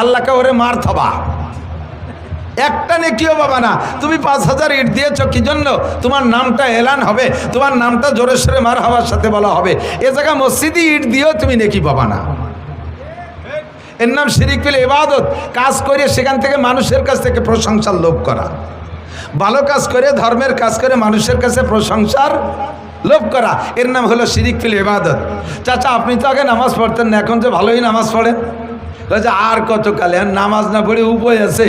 আল্লাহকে ওরে মার থবা, একটা নেকিও পাবা না। তুমি 5000 ইট দিয়েছো কি জন্য? তোমার নামটা এলান হবে, তোমার নামটা জোরে সোরে মার হওয়ার সাথে বলা হবে। এ জায়গা মসজিদে ইট দিয়েও তুমি নেকি পাবা না। এর নাম শিরিক বিল ইবাদত। কাজ করে সেখান থেকে মানুষের কাছ থেকে প্রশংসার লোভ করা, ভালো কাজ করে ধর্মের কাজ করে মানুষের কাছে প্রশংসার লোভ করা, এর নাম হলো শিরিক বিল ইবাদত। চাচা আপনি তো আগে নামাজ পড়তেন না, এখন যে ভালোই নামাজ পড়েন। আর কত কালে নামাজ না পড়ে উপায় আছে?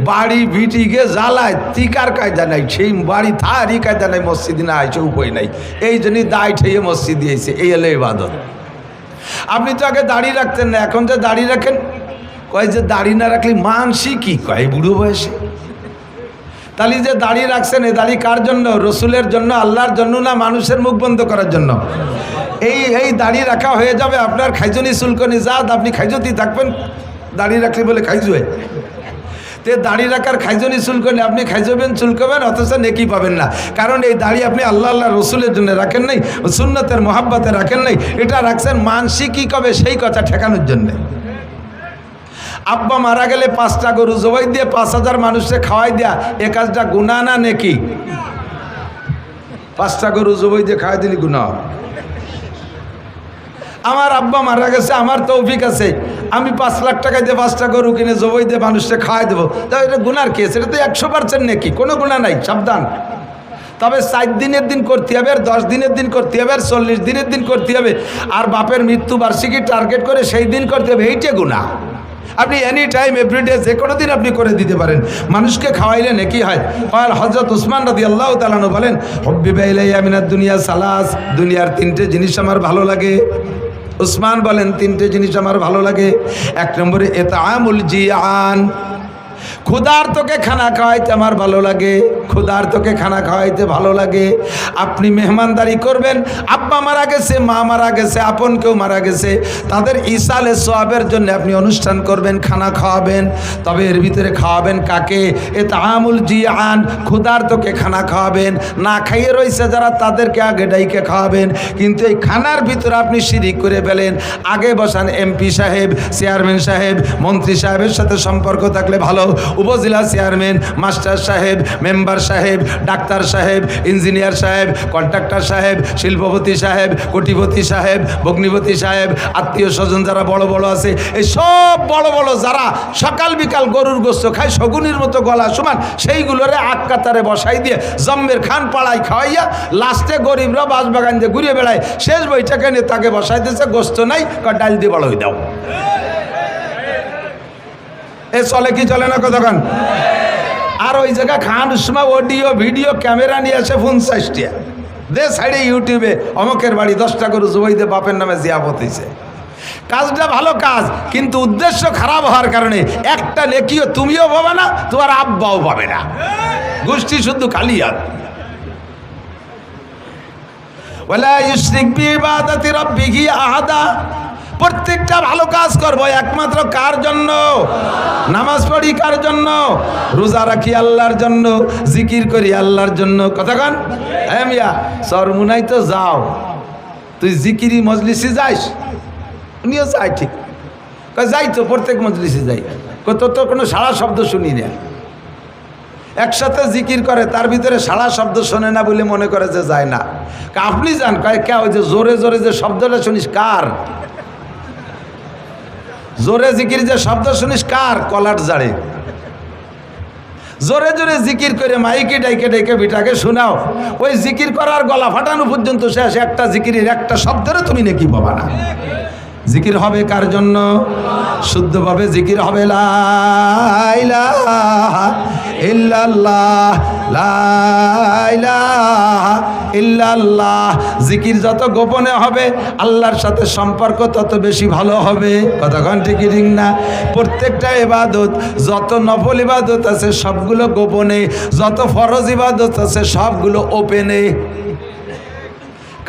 বাড়ি ভিটিকে জ্বালায় টিকার কায়দা নাই, সেই বাড়ি থারি কায়দা নাই, মসজিদে না আইছে উপায় নাই, এই জন্যই দায় ঠেয়ে মসজিদ দিয়েছে। এই হলো ইবাদত। আপনি তো আগে দাড়ি রাখতেন না, এখন যে দাড়ি রাখেন, কয় যে দাড়ি না রাখলে মানসি কি কয় বুড়ো বয়সে। তাহলে যে দাড়ি রাখছেন, এই দাড়ি কার জন্য? রসুলের জন্য, আল্লাহর জন্য, না মানুষের মুখ বন্ধ করার জন্য? এই দাড়ি রাখা হয়ে যাবে আপনার খাইজনি চুলকনি জাত, আপনি খাইজতি থাকবেন দাড়ি রাখলে বলে খাইজুয়ে। তে দাড়ি রাখার খাইজনি চুলকনি আপনি খাইজবেন চুলকবেন, অথচ নেকি পাবেন না। কারণ এই দাড়ি আপনি আল্লাহ রসুলের জন্য রাখেন নাই, সুন্নতের মহাব্বতে রাখেন নাই, এটা রাখছেন মানসি কি কবে সেই কথা ঠেকানোর জন্যে। আব্বা মারা গেলে 5টা গরু জবাই দিয়ে 5000 মানুষকে খাওয়াই দেয়া, এ কাজটা গুনাহ না নেকি? 5টা গরু জবাই দিয়ে খাওয়াই দিলি গুনাহ। আমার আব্বা মারা গেছে, আমার তৌফিক আছে, আমি 5 লাখ টাকা দিয়ে 5টা গরু কিনে জবাই দিয়ে মানুষকে খাওয়াই দেবো, তা এটা গুনার কেস? এটা তো 100% নেকি, কোনো গুনাহ নাই, সাবধান। তবে 4 দিনের দিন করতে হবে, আর 10 দিনের দিন করতে হবে, আর 40 দিনের দিন করতে হবে, আর বাপের মৃত্যুবার্ষিকী টার্গেট করে সেই দিন করতে হবে, এইটা গুনাহ। আপনি এনি টাইম এভরিডে যে কোনো দিন আপনি করে দিতে পারেন, মানুষকে খাওয়াইলে নেকি হয়। হযরত উসমান রাদিয়াল্লাহু তাআলা আনহু বলেন, হুব্বিবা ইলাইয়া মিনাদ দুনিয়া সালাস, দুনিয়ার 3টে জিনিস আমার ভালো লাগে। উসমান বলেন 3টে জিনিস আমার ভালো লাগে। 1 নম্বরে ইতআমুল জিয়ান, ক্ষুধার্তকে খানা খাওয়াইতে আমার ভালো লাগে, ক্ষুধার্তকে খানা খাওয়াইতে ভালো লাগে। আপনি মেহমানদারি করবেন, আব্বা মারা গেছে, মা মারা গেছে, আপন কেউ মারা গেছে, তাদের ইসালে সওয়াবের জন্য আপনি অনুষ্ঠান করবেন, খানা খাওয়াবেন। তবে এর ভিতরে খাওয়াবেন কাকে? ইতআমুল জিয়ান, ক্ষুধার্তকে খানা খাওয়াবেন। না খাইয়ে রয়েছে যারা, তাদেরকে আগে ডাইকে খাওয়াবেন। কিন্তু এই খানার ভিতরে আপনি শিরিক করে ফেলেন। আগে বসান এমপি সাহেব, চেয়ারম্যান সাহেব, মন্ত্রী সাহেবের সাথে সম্পর্ক থাকলে ভালো, উপজেলা চেয়ারম্যান, মাস্টার সাহেব, মেম্বার সাহেব, ডাক্তার সাহেব, ইঞ্জিনিয়ার সাহেব, কন্ট্রাক্টর সাহেব, শিল্পপতি সাহেব, কোটিপতি সাহেব, ভগ্নিপতি সাহেব, আত্মীয় স্বজন যারা বড় বড় আছে, এই সব বড় বড় যারা সকাল বিকাল গরুর গোস্ত খায় শগুনির মতো গলা সমান, সেইগুলোরে আক কাতারে বসাই দিয়ে জম্মের খান পাড়ায় খাওয়াইয়া লাস্টে গরিবরা বাঁশবাগান দিয়ে ঘুরে বেড়ায়, শেষ বইটাকে নিয়ে তাকে বসাইতেছে, গোস্ত নাই, ডাল দিয়ে বড় হয়ে দাও। এ চলে কি চলে না কতক্ষণ? আর ওই জায়গা খান সময় অডিও ভিডিও ক্যামেরা নিয়ে আসে 50টা, দে সাইডে ইউটিউবে অমকের বাড়ি 10টা গরু জবাই দিয়ে বাপের নামে জিয়াফত হইছে। কাজটা ভালো কাজ, কিন্তু উদ্দেশ্য খারাপ হওয়ার কারণে একটা নেকিও তুমিও পাবে না, তোমার আব্বাও পাবে না, গোষ্ঠী শুধু খালি হাত। ওয়ালা ইউশরিক বিইবাদাতি রাব্বিহি আহাদা। প্রত্যেকটা ভালো কাজ করবো একমাত্র কার জন্য? নামাজ পড়ি কার জন্য? রোজা রাখি আল্লাহর জন্য, জিকির করি আল্লাহর জন্য। কতক্ষণ? হ্যাঁ মিয়া, সরমুনাই তো যাও, তুই জিকিরি মজলিসে যাইস? উনিও যাই, ঠিক যাই তো, প্রত্যেক মজলিসে যাই, তোর তো কোনো সারা শব্দ শুনি না। একসাথে জিকির করে, তার ভিতরে সারা শব্দ শোনে না বলে মনে করে যে যায় না। আপনি যান, কয় কে? ওই যে জোরে জোরে যে শব্দটা শুনিস কার? জোরে জিকির যে শব্দ শুনিস কার? কলার জাড়ে জোরে জোরে জিকির করে মাইকে ডাইকে ডাইকে বিটাকে শোনাও, ওই জিকির করার গলা ফাটানো পর্যন্ত শেষ, একটা জিকিরের একটা শব্দের তুমি নাকি পাবা না। জিকির হবে কার জন্য? শুদ্ধভাবে জিকির হবে লা ইলাহা ইল্লাল্লাহ, লা ইলাহা ইল্লাল্লাহ। জিকির যত গোপনে হবে আল্লাহর সাথে সম্পর্ক তত বেশি ভালো হবে। কতক্ষণ ঠিক ঠিক না? প্রত্যেকটা ইবাদত, যত নফল ইবাদত আছে সবগুলো গোপনে, যত ফরজ ইবাদত আছে সবগুলো ওপেনে।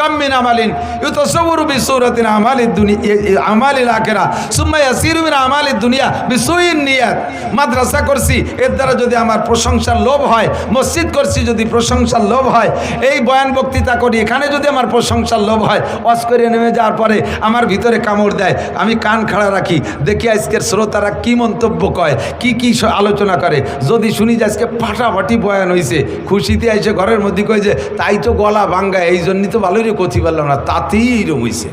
কাম মিন আমালিন ইউতাসাওয়ারু বিসূরাতিন আমালিদ দুনিয়া আমালিল আখিরা সুম্মা ইয়াসিরু মিন আমালিদ দুনিয়া বিসুইন নিয়াত। মাদ্রাসা করছি এর দ্বারা যদি আমার প্রশংসার লোভ হয়, মসজিদ করছি যদি প্রশংসার লোভ হয়, এই বয়ান বক্তৃতা করি এখানে যদি আমার প্রশংসার লোভ হয়, ওয়াজ করে নেমে যাওয়ার পরে আমার ভিতরে কামড় দেয়, আমি কান খাড়া রাখি, দেখি আজকের শ্রোতারা কি মন্তব্য কয়, কি কি আলোচনা করে। যদি শুনি যে আজকে ফাটাফাটি বয়ান হয়েছে, খুশিতে এসে ঘরের মধ্যে কই যে তাই তো গলা ভাঙ্গা, এই জন্যই তো ভালোই কথি পারলাম না, তাতেই এরম হয়েছে।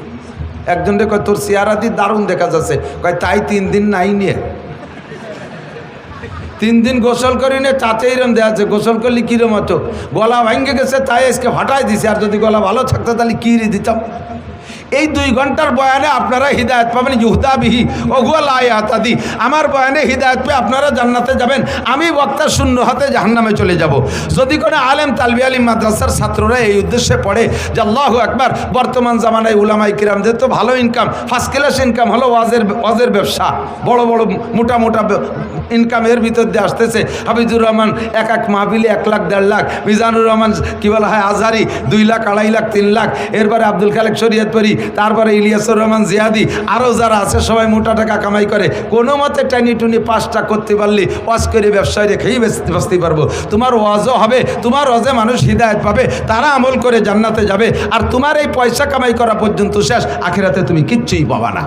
একজনকে কয় তোর চেহারাটি দারুণ দেখা যাচ্ছে, কয় তাই 3 দিন নাই নিয়ে 3 দিন গোসল করি নে, তাতে এরম দেওয়া আছে। গোসল করলে কিরম হতো, গলা ভাঙ্গে গেছে তাই আজকে ফাটাই দিছে, আর যদি গলা ভালো থাকতো তাহলে কি দিতাম। এই 2 ঘন্টার বয়ানে আপনারা হিদায়ত পাবেন, ইউহদা বিহি ওহুয়া লা ইয়াহতাদি। আমার বয়ানে হিদায়ত পেয়ে আপনারা জান্নাতে যাবেন, আমি বক্তা শূন্য হাতে জাহান্নামে চলে যাব। যদি কোনো আলেম তালবি আলিম মাদ্রাসার ছাত্ররা এই উদ্দেশ্যে পড়ে যে আল্লাহু আকবার, বর্তমান জামানায় উলামায়ে কিরামদের তো ভালো ইনকাম, ফার্স্ট ক্লাস ইনকাম হলো ওয়াজের ব্যবসা, বড় বড় মোটা মোটা ইনকামের ভিতর দিয়ে আসতেছে। হাফিজুর রহমান এক মাহফিলে 1 লাখ 1.5 লাখ, মিজানুর রহমান কি বলা হয় আজহারি 2 লাখ 2.5 লাখ 3 লাখ, এরপরে আব্দুল খালেক শরীয়তপুরি, তারপরে ইলিয়াসুর রহমান জিয়াদি, আরও যারা আছে সবাই মোটা টাকা কামাই করে। কোনো মতে টানি টুনি 5টা করতে পারলি ওয়াজ করে ব্যবসায় রেখেই বাঁচতে পারবো। তোমার ওয়াজও হবে, তোমার ওয়াজে মানুষ হিদায়ত পাবে, তারা আমল করে জান্নাতে যাবে, আর তোমার এই পয়সা কামাই করা পর্যন্ত শেষ, আখিরাতে তুমি কিচ্ছুই পাবা না।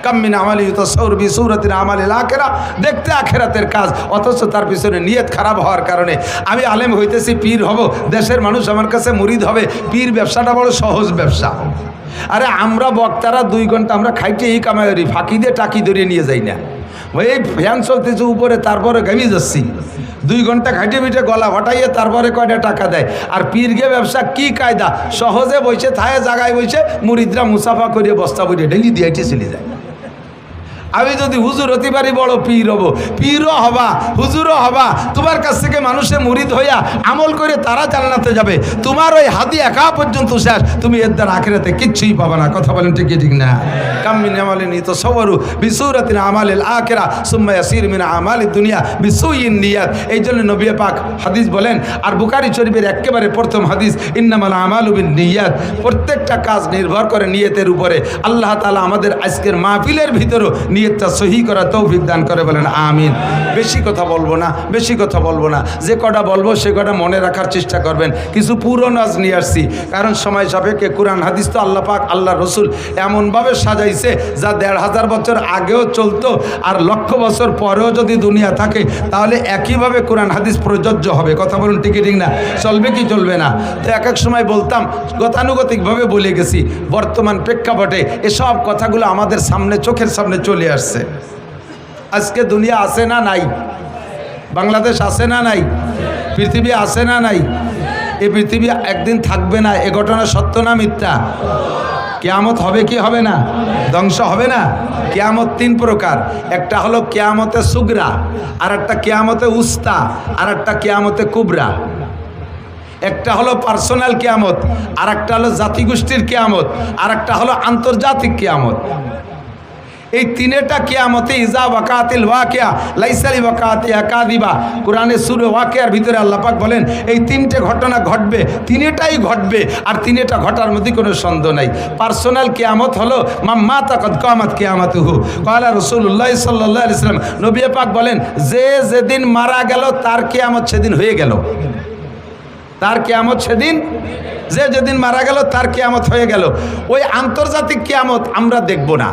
কাম মিন আমালি ইউতাসাওয়ারু বিসূরাতিন আমালিল আখিরা, দেখতে আখিরাতের কাজ, অথচ তার পিছনে নিয়ত খারাপ হওয়ার কারণে আমি আলেম হইতেছি, পীর হব, দেশের মানুষ আমার কাছে মুরিদ হবে। পীর ব্যবসাটা বড় সহজ ব্যবসা। আরে আমরা বক্তারা 2 ঘন্টা আমরা খাইতে এই কামাই করি, ফাঁকি দিয়ে টাকি ধরিয়ে নিয়ে যাই না। এই ফ্যান চলতেছে উপরে, তারপরে ঘামিয়ে যাচ্ছি, 2 ঘন্টা খাইটে পিঠে গলা ফাটাইয়ে তারপরে কয়টা টাকা দেয়। আর পীরগে ব্যবসা কি কায়দা, সহজে বসে থায়ে জায়গায় বসে মুরিদরা মুসাফা করিয়ে বস্তা বইয়ে ডেলি দিয়ে চলে যায়। আমি যদি হুজুর হতে পারি বড় পীর হব, পীরও হবা হুজুরও হবা, তোমার কাছ থেকে মানুষে মুরিদ হইয়া আমল করে তারা জান্নাতে যাবে। তোমার ওই হাদি একা পর্যন্ত শেষ, তুমি এর দ্বারা আখিরাতে কিচ্ছুই পাবা না। কথা বলেন ঠিক ঠিক না? কাম মিন আমালিন ইউতাসাওয়ারু বিসূরাতিন আমালিল আখিরা সুম্মা ইয়াসিরু মিন আমালিদ দুনিয়া বিসুইন নিয়াত। এই জন্য নবী পাক হাদিস বলেন, আর বুখারী শরীফের একেবারে প্রথম হাদিস, ইন্নামাল আমালু বিন্নিয়াত, প্রত্যেকটা কাজ নির্ভর করে নিয়তের উপরে। আল্লাহ তাআলা আমাদের আজকের মাহফিলের ভিতরও নিয়তটা সহি করা তৌফিক দান করে, বলেন আমিন। বেশি কথা বলবো না, বেশি কথা বলবো না, যে কটা বলবো সে কটা মনে রাখার চেষ্টা করবেন। কিছু পুরনো আজ নিয়ে আসছি, কারণ সময় সাপেক্ষে। কোরআন হাদিস তো আল্লাহ পাক আল্লাহ রসুল এমনভাবে সাজাইছে যা 1500 বছর আগেও চলতো, আর 1,00,000 বছর পরেও যদি দুনিয়া থাকে তাহলে একইভাবে কোরআন হাদিস প্রযোজ্য হবে। কথা বলুন ঠিক ঠিক না? চলবে কি চলবে না? তো এক এক সময় বলতাম, গতানুগতিকভাবে বলে গেছি। বর্তমান প্রেক্ষাপটে এসব কথাগুলো আমাদের সামনে, চোখের সামনে চলে আসছে। আজকে দুনিয়া আছে না নাই? বাংলাদেশ আছে না নাই? পৃথিবী আছে না নাই? এই পৃথিবী একদিন থাকবে না, এ ঘটনা সত্য না মিথ্যা? কিয়ামত হবে কি হবে না? ধ্বংস হবে না? কিয়ামত 3 প্রকার, একটা হলো কিয়ামতে সুগরা, আর একটা কিয়ামতে উস্তা, আর একটা কিয়ামতে কুবরা। একটা হলো পার্সোনাল কিয়ামত, আর একটা হলো জাতিগোষ্ঠীর কিয়ামত, আর একটা হলো আন্তর্জাতিক কিয়ামত। এই 3টা কিয়ামতে ইজা ওয়াকাতিল ওয়াকিয়া লাইসা লিওয়াকাতিহা কাযিবা। কোরআনে সূরা ওয়াকিয়ার ভিতরে আল্লাহ পাক বলেন এই 3টে ঘটনা ঘটবে, 3টাই ঘটবে, আর 3টা ঘটার মধ্যে কোনো সন্দেহ নাই। পার্সোনাল কিয়ামত হলো মাম্মাতা কদ কামাত কিয়ামাতুহু ক্বালা রাসূলুল্লাহ সাল্লাল্লাহু আলাইহি ওয়াসাল্লাম, নবী পাক বলেন যে যেদিন মারা গেল তার কিয়ামত সেদিন হয়ে গেল। তার কিয়ামত সেদিন, যে যেদিন মারা গেল তার কিয়ামত হয়ে গেল। ওই আন্তর্জাতিক কিয়ামত আমরা দেখব না,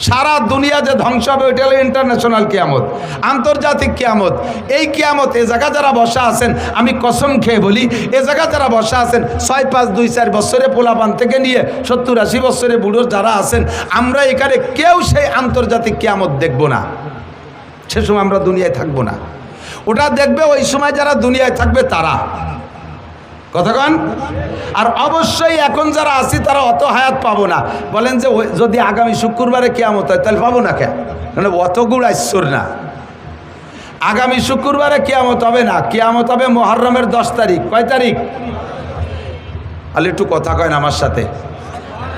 সারা দুনিয়া যে ধ্বংস হবে ওইটা হলো ইন্টারন্যাশনাল কিয়ামত। আন্তর্জাতিক কিয়ামত, এই কিয়ামত এ জায়গা যারা বসা আছেন, আমি কসম খেয়ে বলি, এ জায়গা যারা বসা আছেন 6, 5, 2, 4 বছরে পোলাপান থেকে নিয়ে 70, 80 বছরে বুড়ো যারা আছেন, আমরা এখানে কেউ সেই আন্তর্জাতিক কিয়ামত দেখব না। সে সময় আমরা দুনিয়ায় থাকবো না, ওটা দেখবে ওই সময় যারা দুনিয়ায় থাকবে তারা। কথা কন? আর অবশ্যই এখন যারা আছি তারা অত হায়াত পাবো না। বলেন যে যদি আগামী শুক্রবারে কিয়ামত হয় তাহলে পাবো না কেন? মানে অত গুড় আইশ্বর না। আগামী শুক্রবারে কিয়ামত হবে না, কিয়ামত হবে মুহররমের 10 তারিখ। কয় তারিখ? আলে একটু কথা কয় না আমার সাথে।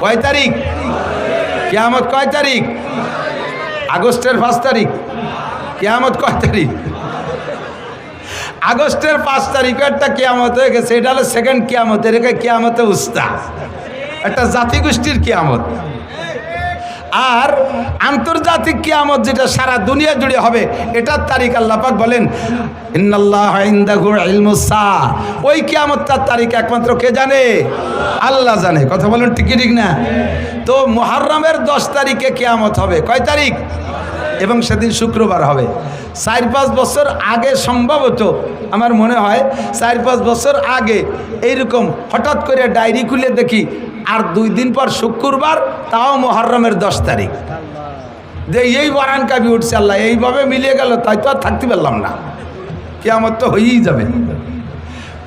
কয় তারিখ কিয়ামত? কয় তারিখ? আগস্টের 5 তারিখ। কিয়ামত কয় তারিখ? আগস্টের 5 তারিখে একটা কিয়ামত হয়ে গেছে, এটা হলো সেকেন্ড কিয়ামত, এটাকে কিয়ামতে উস্তা, একটা জাতিগোষ্ঠীর কিয়ামত। আর আন্তর্জাতিক কিয়ামত যেটা সারা দুনিয়া জুড়ে হবে, এটার তারিখ আল্লাহ পাক বলেন ইন্নাল্লাহা ইনদাহু ইলমুস সাআ। ওই কিয়ামতটার তারিখ একমাত্র কে জানে? আল্লাহ জানে। কথা বলেন ঠিক ঠিক না? তো মুহররমের 10 তারিখে কিয়ামত হবে। কয় তারিখ? এবং সেদিন শুক্রবার হবে। 4-5 বছর আগে সম্ভবত আমার মনে হয় 4-5 বছর আগে এইরকম হঠাৎ করে ডায়েরি খুলে দেখি আর 2 দিন পর শুক্রবার, তাও মুহররমের 10 তারিখ। যে এই বারান কাবি উঠছে, আল্লাহ এইভাবে মিলিয়ে গেল, তাই তো আর থাকতে পারলাম না, কিয়ামত তো হয়েই যাবে।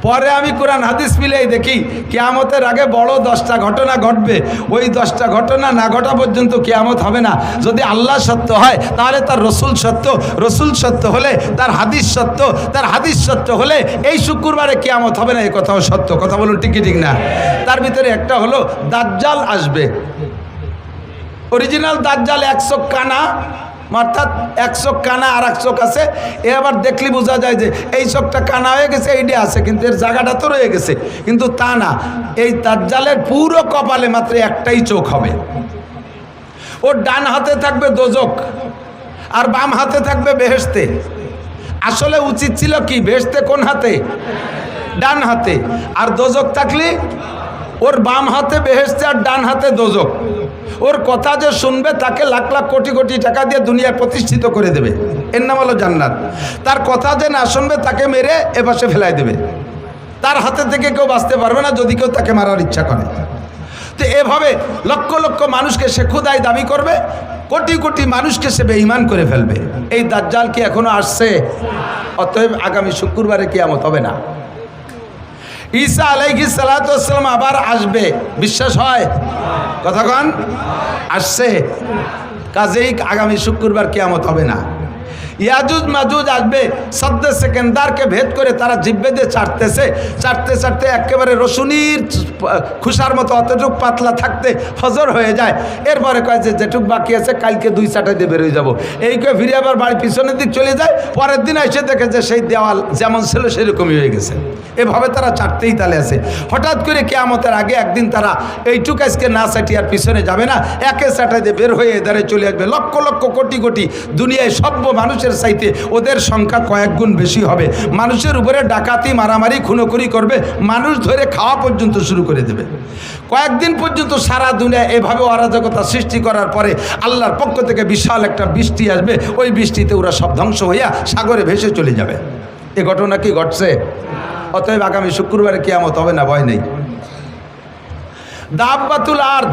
পরে আমি কোরআন হাদিস মিলেই দেখি কিয়ামতের আগে বড় 10টা ঘটনা ঘটবে। ওই 10টা ঘটনা না ঘটা পর্যন্ত কিয়ামত হবে না। যদি আল্লাহ সত্য হয় তাহলে তার রসুল সত্য, রসুল সত্য হলে তার হাদিস সত্য, তার হাদিস সত্য হলে এই শুক্রবারে কিয়ামত হবে না, এই কথাও সত্য। কথা বলুন ঠিক ঠিক না? তার ভিতরে একটা হলো দাজ্জাল আসবে। অরিজিনাল দাজ্জাল 1 চোখ কানা, অর্থাৎ 1 চোখ কানা আর 1 চোখ আছে। এ আবার দেখলে বোঝা যায় যে এই চোখটা কানা হয়ে গেছে, এইটা আছে, কিন্তু এর জায়গাটা তো রয়ে গেছে, কিন্তু তা না। এই দাজ্জালের পুরো কপালে মাত্র একটাই চোখ হবে। ওর ডান হাতে থাকবে দোজক আর বাম হাতে থাকবে বেহেশতে। আসলে উচিত ছিল কি, বেহেশতে কোন হাতে? ডান হাতে। আর দোজক থাকলে ওর বাম হাতে বেহেশতে আর ডান হাতে দোজক। ওর কথা যে শুনবে তাকে লাখ লাখ কোটি কোটি টাকা দিয়ে দুনিয়ায় প্রতিষ্ঠিত করে দেবে, এর নাম হলো জান্নাত। তার কথা যে না শুনবে তাকে মেরে এপাশে ফেলাই দেবে। তার হাতে থেকে কেউ বাঁচতে পারবে না যদি কেউ তাকে মারার ইচ্ছা করে। তো এভাবে লক্ষ লক্ষ মানুষকে সে খোদাই দাবি করবে, কোটি কোটি মানুষকে সে বেঈমান করে ফেলবে। এই দাজ্জাল কি এখনো আসছে? অতএব আগামী শুক্রবারে কিয়ামত হবে না। ঈসা আলাইহিস সালাতু ওয়াস সালাম আবার আসবে, বিশ্বাস হয়? কথা কন, আসছে। কাজেই আগামী শুক্রবার কিয়ামত হবে না। ইয়াজুজ মাজুজ আসবে, সদ্দে সেকেন্দারকে ভেদ করে তারা জিব্বে দিয়ে চাটতেছে, চাটতে চাটতে একেবারে রসুনির খুশার মতো অতটুক পাতলা থাকতে ফজর হয়ে যায়। এরপরে কয় যে যেটুক বাকি আছে কালকে 2 চাটাই দিয়ে বেরোয় যাবো, এই কয়ে ফিরে আবার বাড়ির পিছনের দিক চলে যায়। পরের দিন এসে দেখে যে সেই দেওয়াল যেমন ছিল সেরকমই হয়ে গেছে। এভাবে তারা চাটতেই তালে আছে। হঠাৎ করে কিয়ামতের আগে একদিন তারা এইটুক আজকে না চাটি আর পিছনে যাবে না, একে চাটাই দিয়ে বের হয়ে এদারে চলে আসবে। লক্ষ লক্ষ কোটি কোটি দুনিয়ায় সভ্য মানুষের চাইতে ওদের সংখ্যা কয়েক গুণ বেশি হবে। মানুষের উপরে ডাকাতি, মারামারি, খুনোখুনি করবে, মানুষ ধরে খাওয়া পর্যন্ত শুরু করে দেবে। কয়েকদিন পর্যন্ত সারা দুনিয়া এভাবে অরাজকতা সৃষ্টি করার পরে আল্লাহর পক্ষ থেকে বিশাল একটা বৃষ্টি আসবে। ওই বৃষ্টিতে ওরা সব ধ্বংস হইয়া সাগরে ভেসে চলে যাবে। এ ঘটনা কি ঘটছে? অতএব আগামী শুক্রবারে কিয়ামত হবে না, ভয় নেই। দাব্বাতুল আরদ,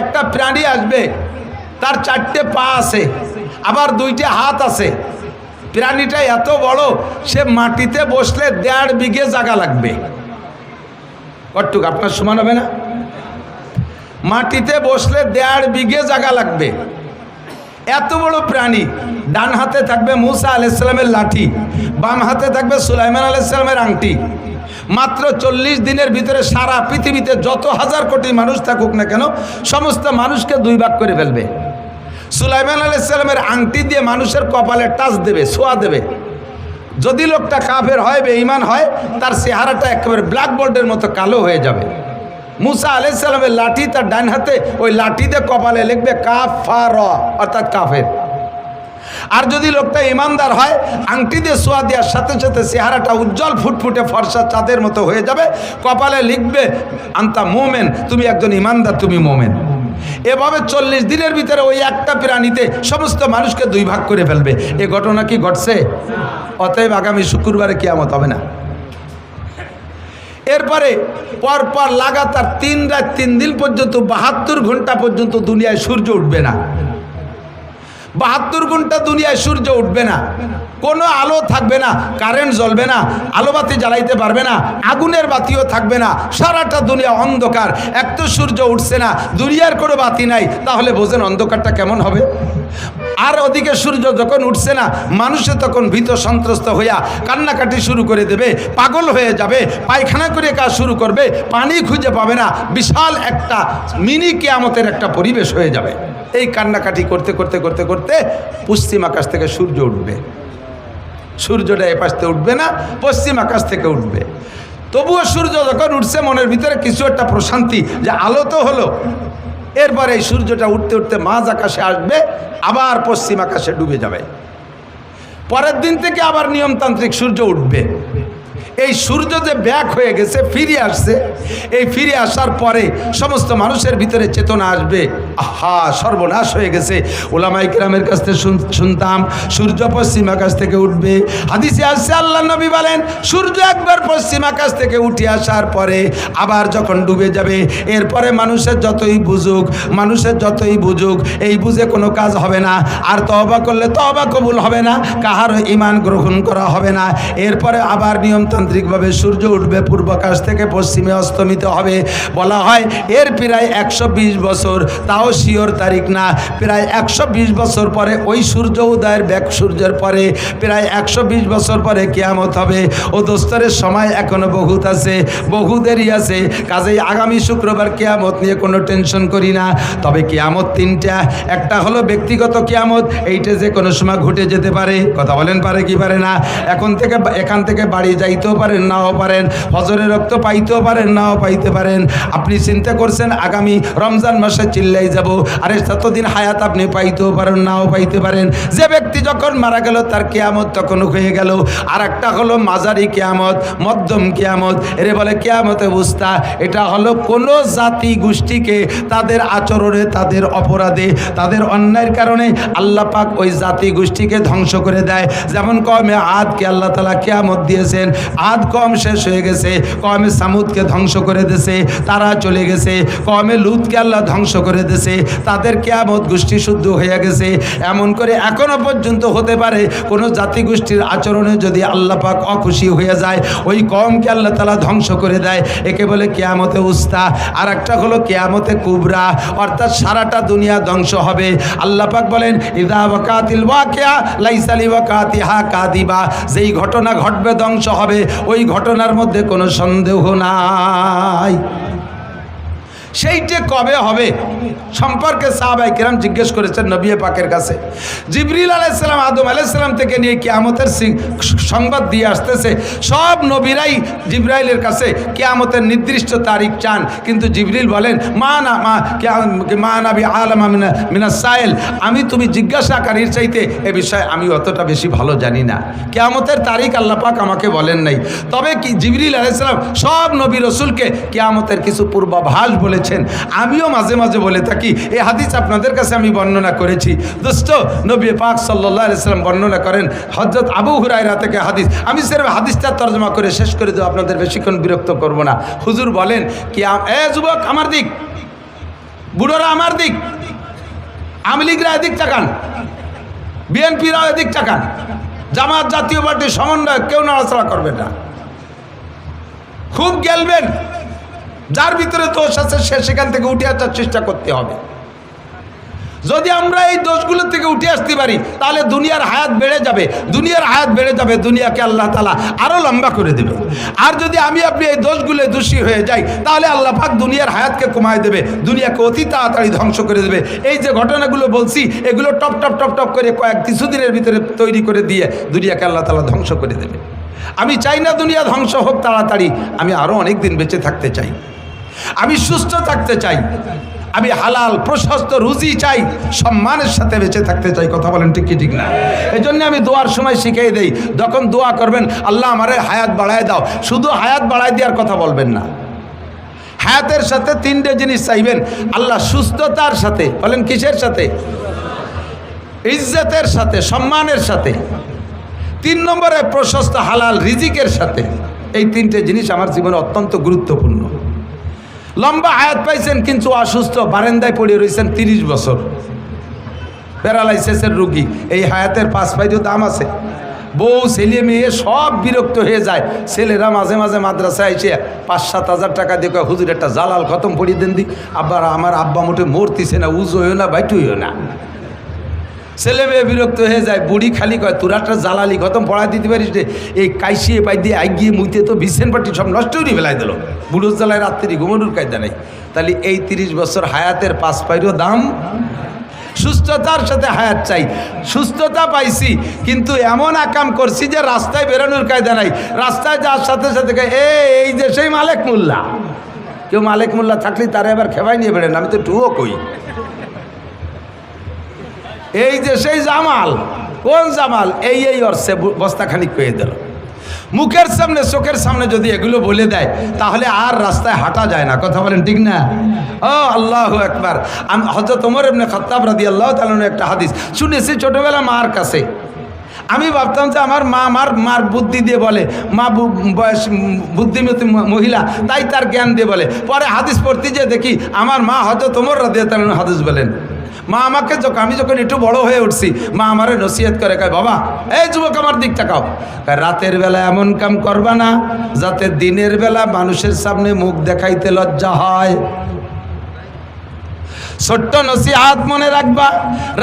একটা প্রাণী আসবে, তার 4টে পা আছে, আবার 2টে হাত আছে। প্রাণীটা এত বড়, সে মাটিতে বসলে 1.5 বিঘে জায়গা লাগবে। কতটুক আপনার সমান হবে না? মাটিতে বসলে 1.5 বিঘে জায়গা লাগবে। এত বড় প্রাণী। ডান হাতে থাকবে মুসা আলাইহিস সালামের লাঠি, বাম হাতে থাকবে সুলাইমান আলাইহিস সালামের আংটি। মাত্র 40 দিনের ভিতরে সারা পৃথিবীতে যত হাজার কোটি মানুষ থাকুক না কেন, সমস্ত মানুষকে 2 ভাগ করে ফেলবে। সুলাইমান আলাইহিস সালামের আংটি দিয়ে মানুষের কপালে টাচ দেবে, ছোঁয়া দেবে। যদি লোকটা কাফের হয়, বেঈমান হয়, তার চেহারাটা একেবারে ব্ল্যাকবোর্ডের মতো কালো হয়ে যাবে। মুসা আলাইহিস সালামের লাঠি তার ডান হাতে, ওই লাঠি দিয়ে কপালে লিখবে কাফার, অর্থাৎ কাফের। আর যদি লোকটা ইমানদার হয়, আংটি দিয়ে ছোঁয়া দেওয়ার সাথে সাথে চেহারাটা উজ্জ্বল ফুটফুটে ফর্সা চাঁদের মতো হয়ে যাবে। কপালে লিখবে আনতা মোমেন, তুমি একজন ইমানদার, তুমি মোমেন। এভাবে 40 দিনের ভিতরে ওই একটা প্রাণীতে সমস্ত মানুষকে 2 ভাগ করে ফেলবে। এ ঘটনা কি ঘটছে? অতএব আগামী শুক্রবারে কিয়ামত হবে না। এরপরে পরপর লাগাতার 3 রাত 3 দিন পর্যন্ত 72 ঘন্টা পর্যন্ত দুনিয়ায় সূর্য উঠবে না। 72 ঘন্টা দুনিয়ায় সূর্য উঠবে না, কোনো আলো থাকবে না, কারেন্ট জ্বলবে না, আলোবাতি জ্বালাইতে পারবে না, আগুনের বাতিও থাকবে না, সারাটা দুনিয়া অন্ধকার। এক তো সূর্য উঠছে না, দুনিয়ার কোনো বাতি নাই, তাহলে বোঝেন অন্ধকারটা কেমন হবে। আর ওদিকে সূর্য যখন উঠছে না, মানুষে তখন ভীত সন্ত্রস্ত হইয়া কান্নাকাটি শুরু করে দেবে, পাগল হয়ে যাবে, পায়খানা করে কাজ শুরু করবে, পানি খুঁজে পাবে না। বিশাল একটা মিনি কিয়ামতের একটা পরিবেশ হয়ে যাবে। এই কান্নাকাটি করতে করতে করতে করতে পশ্চিম আকাশ থেকে সূর্য উঠবে। সূর্যটা এ পাশ থেকে উঠবে না, পশ্চিম আকাশ থেকে উঠবে। তবুও সূর্য যখন উঠছে মনের ভিতরে কিছু একটা প্রশান্তি, যে আলো তো হলো। এরপরে এই সূর্যটা উঠতে উঠতে মাঝ আকাশে আসবে, আবার পশ্চিম আকাশে ডুবে যাবে। পরের দিন থেকে আবার নিয়মতান্ত্রিক সূর্য উঠবে। এই সূর্য যে ব্যাক হয়ে গেছে, ফিরে আসছে, এই ফিরে আসার পরে সমস্ত মানুষের ভিতরে চেতনা আসবে, আহা সর্বনাশ হয়ে গেছে। ওলামায়ে কেরামের কাছ থেকে শুনতাম সূর্য পশ্চিম আকাশ থেকে উঠবে। হাদিসে আসছে আল্লাহ নবী বলেন, সূর্য একবার পশ্চিম আকাশ থেকে উঠে আসার পরে আবার যখন ডুবে যাবে, এরপরে মানুষের যতই বুঝুক এই বুঝে কোনো কাজ হবে না। আর তওবা করলে তওবা কবুল হবে না, কাহারও ঈমান গ্রহণ করা হবে না। এরপরে আবার নিয়মতান্ত্রিকভাবে সূর্য উঠবে, পূর্ব আকাশ থেকে পশ্চিমে অস্তমিত হবে। বলা হয় এর প্রায় 120 বছর, তাও শিওর তারিখ না, প্রায় 120 বছর পরে ওই সূর্য উদয়ের সূর্যের পরে প্রায় 120 বছর পরে কিয়ামত হবে। ও দোস্তরের সময় এখনো বহুত আছে, বহু দেরি আছে। কাজেই আগামী শুক্রবার কিয়ামত নিয়ে কোনো টেনশন করি না। তবে কিয়ামত তিনটা, একটা হলো ব্যক্তিগত কিয়ামত, এইটা যে কোনো সময় ঘটে যেতে পারে। কথা বলেন, পারে কি পারে না? এখান থেকে বাড়ি যাইতেও পারেন, নাও পারেন। ফজরের রক্ত পাইতেও পারেন, নাও পাইতে পারেন। আপনি চিন্তা করছেন আগামী রমজান মাসে চিল্লাই যাব, আরে ততদিন হায়াত আপনি পাইতেও পারেন, নাও পাইতে পারেন। যে ব্যক্তি যখন মারা গেল তার কিয়ামত তখন হয়ে গেল। আর একটা হলো মাঝারি কিয়ামত, মধ্যম কিয়ামত, এরে বলে কিয়ামতে উস্তা। এটা হলো কোনো জাতি গোষ্ঠীকে তাদের আচরণে, তাদের অপরাধে, তাদের অন্যায়ের কারণে আল্লাহ পাক ওই জাতি গোষ্ঠীকে ধ্বংস করে দেয়। যেমন কওমে আদকে আল্লাহ তাআলা কিয়ামত দিয়েছেন, আদ কওম শেষ হয়ে গেছে, কওমে সামুদকে ধ্বংস করে দিয়েছে, তারা চলে গেছে। কওমে লুতকে আল্লাহ ধ্বংস করে দিয়েছে, তাদের কিয়ামত গোষ্ঠী শুদ্ধ হয়ে গেছে। এমন করে এখনো পর্যন্ত হতে পারে কোনো জাতি গোষ্ঠীর আচরণে যদি আল্লাহ পাক অখুশি হয়ে যায়, ওই কওমকে আল্লাহ তাআলা ধ্বংস করে দেয়। একে বলে কিয়ামতে উস্তা। আর একটা হলো কিয়ামতে কুবরা, অর্থাৎ সারাটা দুনিয়া ধ্বংস হবে। আল্লাহ পাক বলেন, ইযা ওয়াকাতিল ওয়াকিয়া লাইসা লিওয়াকাতিহা কাদিবা। যেই ঘটনা ঘটবে, ধ্বংস হবে, ওই ঘটনার মধ্যে কোনো সন্দেহ নাই। সেইটা কবে হবে সম্পর্কে সাহাবায়ে কেরাম জিজ্ঞেস করেছেন নবী পাকের কাছে। জিবরিল আলাইহিস সালাম আদম আলাইহিস সালাম থেকে নিয়ে কিয়ামতের সংবাদ দিয়ে আসতেছে। সব নবীরাই জিবরাইলের কাছে কিয়ামতের নির্দিষ্ট তারিখ চান, কিন্তু জিবরিল বলেন মা নাবি আলামা মিনাস সাইল, আমি তুমি জিজ্ঞাসাকারীর চাইতে এ বিষয়ে আমি অতটা বেশি ভালো জানি না। কিয়ামতের তারিখ আল্লাহ পাক আমাকে বলেন নাই। তবে কি জিবরিল আলাইহিস সালাম সব নবী রাসূলকে কিয়ামতের কিছু পূর্বাভাস বলেছেন। আমিও মাঝে মাঝে বলে থাকি। এই হাদিস আপনাদের কাছে আমি বর্ণনা করেছি। দোস্ত, নবী পাক সাল্লাল্লাহু আলাইহি ওয়াসাল্লাম বর্ণনা করেন হযরত আবু হুরায়রা থেকে হাদিস। আমি সির্ফ হাদিসটা তরজমা করে শেষ করে দেব, আপনাদের বেশিক্ষণ বিরক্ত করব না। হুজুর বলেন কি, যুবক আমার দিক, বুড়োরা আমার দিক, আওয়ামী লীগরা এদিক তাকান, বিএনপিরা এদিক তাকান, জামাত জাতীয় পার্টির সমন্বয় কেউ নড়াচড়া করবে না, খুব গেলবেন। যার ভিতরে দোষ আছে সে সেখান থেকে উঠে আসার চেষ্টা করতে হবে। যদি আমরা এই দোষগুলো থেকে উঠে আসতে পারি তাহলে দুনিয়ার হায়াত বেড়ে যাবে, দুনিয়াকে আল্লাহ তাআলা আরো লম্বা করে দেবে। আর যদি আমি আপনি এই দোষগুলো দোষী হয়ে যাই তাহলে আল্লাহ পাক দুনিয়ার হায়াতকে কমায় দেবে, দুনিয়াকে অতি তাড়াতাড়ি ধ্বংস করে দেবে। এই যে ঘটনাগুলো বলছি এগুলো টপ টপ টপ টপ করে কিছুদিনের ভিতরে তৈরি করে দিয়ে দুনিয়াকে আল্লাহ তাআলা ধ্বংস করে দেবে। আমি চাই না দুনিয়া ধ্বংস হোক তাড়াতাড়ি, আমি আরো অনেক দিন বেঁচে থাকতে চাই, আমি সুস্থ থাকতে চাই, আমি হালাল প্রশস্ত রুজি চাই, সম্মানের সাথে বেঁচে থাকতে চাই। কথা বলেন ঠিক কি ঠিক না? এই জন্য আমি দোয়ার সময় শিখিয়ে দেই, যখন দোয়া করবেন আল্লাহ আমারে হায়াত বাড়ায় দাও, শুধু হায়াত বাড়ায় দেওয়ার কথা বলবেন না। হায়াতের সাথে তিনটে জিনিস চাইবেন আল্লাহ, সুস্থতার সাথে, বলেন কিসের সাথে? ইজ্জতের সাথে, সম্মানের সাথে। 3 নম্বরে প্রশস্ত হালাল রিজিকের সাথে। এই তিনটে জিনিস আমার জীবনে অত্যন্ত গুরুত্বপূর্ণ। লম্বা হায়াত পাইছেন কিন্তু অসুস্থ, বারান্দায় পড়ে রয়েছেন 30 বছর, প্যারালাইসিসের রোগী। এই হায়াতের 5 পাইতেও দাম আছে। বউ ছেলে মেয়ে সব বিরক্ত হয়ে যায়। ছেলেরা মাঝে মাঝে মাদ্রাসায় এসে 5-7 হাজার টাকা দিয়ে হুজুর একটা জালাল খতম পড়িয়ে দেন দি। আবার আমার আব্বা মোটে মরতিছে না, উজো হইও না, বাইটু হইও না। ছেলে মেয়ে বিরক্ত হয়ে যায়। বুড়ি খালি কয় তোরা একটা জালালি খতম পড়া দিতে পারিস রে, এই কাইসিয়ে পাই দিয়ে আগিয়ে মুইতে তো বিছেন পাটি সব নষ্ট করে ফেলাই দিল। বুড়োর জ্বালায় রাত্রি ঘুমানোর কায়দা নেই। তাহলে এই 30 বছর হায়াতের 5 পাইরও দাম। সুস্থতার সাথে হায়াত চাই। সুস্থতা পাইছি কিন্তু এমন আকাম করছি যে রাস্তায় বেরোনোর কায়দা নাই। রাস্তায় যাওয়ার সাথে সাথে এই যে সেই মালেক মোল্লা, কেউ মালেক মোল্লা থাকলে তারা এবার খেপাই নিয়ে বেড়েন, আমি তো টুও কই। এই যে সেই জামাল, কোন জামাল? এই অর্থে বস্তাখানিক পেয়ে দিল। মুখের সামনে চোখের সামনে যদি এগুলো বলে দেয় তাহলে আর রাস্তায় হাঁটা যায় না। কথা বলেন ঠিক না? ও আল্লাহু আকবার। আমি হযরত ওমর ইবনে খাত্তাব রাদিয়াল্লাহু তাআলা একটা হাদিস শুনেছি ছোটবেলা মার কাছে। আমি ভাবতাম যে আমার মা মার বুদ্ধি দিয়ে বলে, মা বয়স বুদ্ধিমতী মহিলা, তাই তার জ্ঞান দিয়ে বলে। পরে হাদিস পড়তে যেয়ে দেখি আমার মা হযরত ওমর রাদিয়াল্লাহু তাআলা হাদিস বলেন। মা আমাকে আমি যখন একটু বড় হয়ে উঠছি, মা আমারে নসিহত করে, কয় বাবা এই যুবক আমার দিক তাকাও, রাতের বেলা এমন কাম করবা না যাতে দিনের বেলা মানুষের সামনে মুখ দেখাইতে লজ্জা হয়। ছোট্ট নসিহত মনে রাখবা,